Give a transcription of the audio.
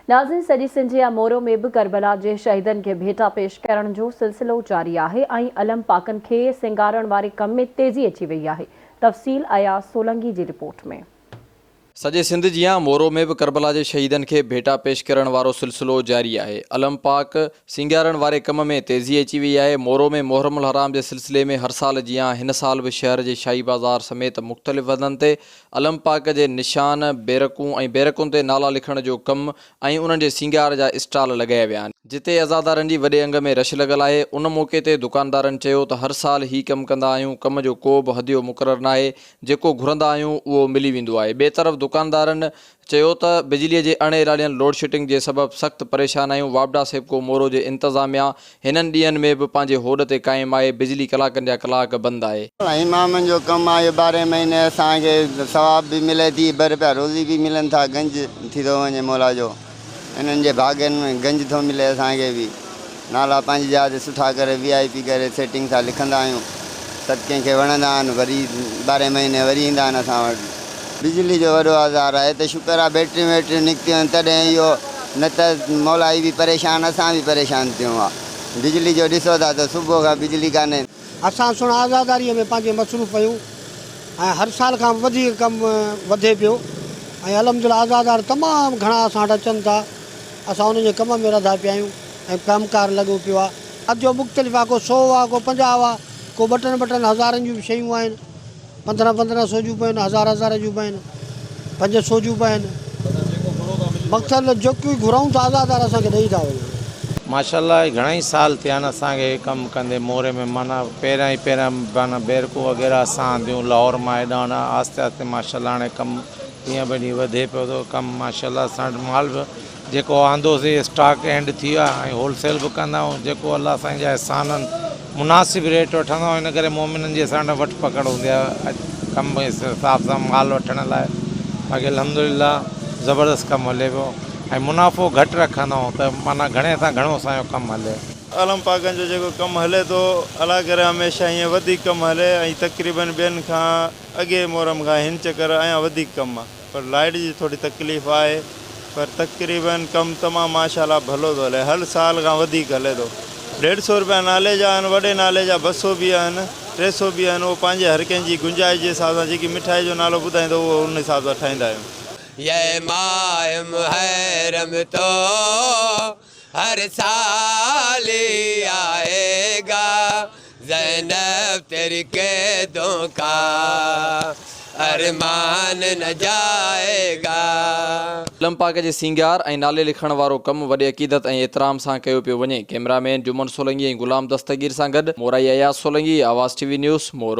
नाज़रीन, सॼी सिंध या मोरो में भी करबला के शहीदन के भेटा पेश करण जो सिलसिलो जारी है। अलम पाकन के सिंगारण वाले कम में तेजी अची वही है। तफ़सील अयाज़ सोलंकी की रिपोर्ट में। सजे सिंध जिया मोरो में भी करबला के शहीदन के भेटा पेश करण वारो सिलसिलो जारी है। अलम पाक सिंगारण वाले कम में तेजी अची वही है। मोरो में मुहर्रमुल हराम के सिलसिले में हर साल जिया इन साल भी शहर के शाही बाजार समेत मुख्तलिफ हंधन ते अलम पाक के निशान बैरकूं और बैरकुन ते नाला लिखण जो कम और उन्हनि जे सिंगार जा स्टॉल लगाया विया आहिनि। जिते अज़ादारनि जी वॾे अंग में रश लगल है। उन मौके ते दुकानदारनि चयो त हर साल ही कम कंदा आहियूं। कम जो को भी हदियो मुक़रर ना है। जेको घुरंदा आहियूं उहो मिली वेंदो आहे। ॿिए तरफ़ दुकानदारनि चयो त बिजली के अणे रालियल लोड शेडिंग के सबब सख्त परेशान आहियूं। वापडा सेपको मोरो के इंतजामिया हिननि ॾींहनि में भी पंहिंजे होड़ ते क़ाइम आहे। बिजली कलाकनि जा कलाक बंद है। इमामनि जो कम आहे 12 महीने असांखे सवाब भी मिले थी, ॿ रुपया रोज़ी भी मिलन था। गंज थी थो वञे मौला जो, इन्हनि जे भाॻनि में गंज थो मिले। असांखे भी नाला पंहिंजी जाइ सुठा करे VIP करे सेटिंग सां लिखंदा आहियूं। सदके खे वणंदा आहिनि। वरी 12 महीने वरी ईंदा आहिनि असां वटि। बिजली जो वॾो आज़ार आहे त शुक्र आहे बैटरी वैटरी निकितियूं आहिनि तॾहिं इहो, न त मौलाई भी परेशान, असां भी परेशान थियूं आहे। बिजली जो ॾिसो था त सुबुह खां बिजली कान्हे। असां सुण आज़ादारीअ में पंहिंजे मसरूफ़ आहियूं ऐं हर साल खां वधीक कमु वधे पियो ऐं अलहमदुलिल्लाह आज़ादार तमामु घणा असां वटि अचनि था। असां उन्हनि जे कम में रधा पिया आहियूं ऐं कमकार लॻो पियो आहे। अॼु जो मुख़्तलिफ़ आहे, को 100 आहे, को 50 आहे, को बटन हज़ारनि जूं शयूं आहिनि। 1500 जूं पियूं आहिनि, 1000 जूं पियूं आहिनि, 500 जूं पियूं आहिनि। मक़सदु जेको घुरऊं था आज़ादार असांखे ॾेई था वञनि। माशाल्लाह घणई साल थिया आहिनि असांखे कमु कंदे मोरे में। माना पहिरियां माना बैरको वग़ैरह असां आंदियूं लाहौर मां हेॾां होॾां। आस्ते आस्ते माशाल्लाह हाणे कमु ॾींहं ब ॾींहुं वधे पियो थो। कमु माशाल्लाह असां वटि माल बि जेको आंदोसीं स्टॉक एंड थी वियो आहे ऐं होलसेल बि कंदा आहियूं। जेको अलाह साईं जा एहसान आहिनि मुनासिब रेट वठंदा आहियूं। इन करे मोमिननि जी असां वटि वठ पकड़ हूंदी आहे कम जे हिसाब सां माल वठण लाइ। बाक़ी अल्हम्दुलिल्लाह ज़बरदस्त कमु हले पियो ऐं मुनाफ़ो घटि रखंदा आहियूं त माना घणे सां घणो असांजो कमु हले। अलम पाकनि जो जेको कमु हले थो अलाह करे हमेशह ईअं वधीक कमु हले ऐं तक़रीबन ॿियनि खां अॻे मोहरम खां हिन चकर अञा वधीक कमु आहे। पर लाइट जी थोड़ी तकलीफ़ आहे, पर तक़रीबन कमु तमामु माशाल्लाह भलो थो हले। हर साल खां वधीक हले थो। 150 रुपया नाले जा आहिनि, वॾे नाले जा 200 भी आहिनि, 300 भी आहिनि। उहो पंहिंजे हर कंहिंजी गुंजाइश जे हिसाब सां जेकी मिठाई जो नालो ॿुधाईंदो उहो उन हिसाब सां ठाहींदा आहियूं। ये माह मुहर्रम तो हर साल आएगा, ज़ैनब तेरी कैदों का अरमान न जाएगा। अलम पाक के सिंगार और नाले लिखण वारो कम वडे अकीदत और एहतराम से कयो पियो वञे। कैमरामैन जुमन सोलंकी और गुलाम दस्तगीर सां गॾु मोराई अयाज़ सोलंकी, आवाज़ TV न्यूज़ मोरो।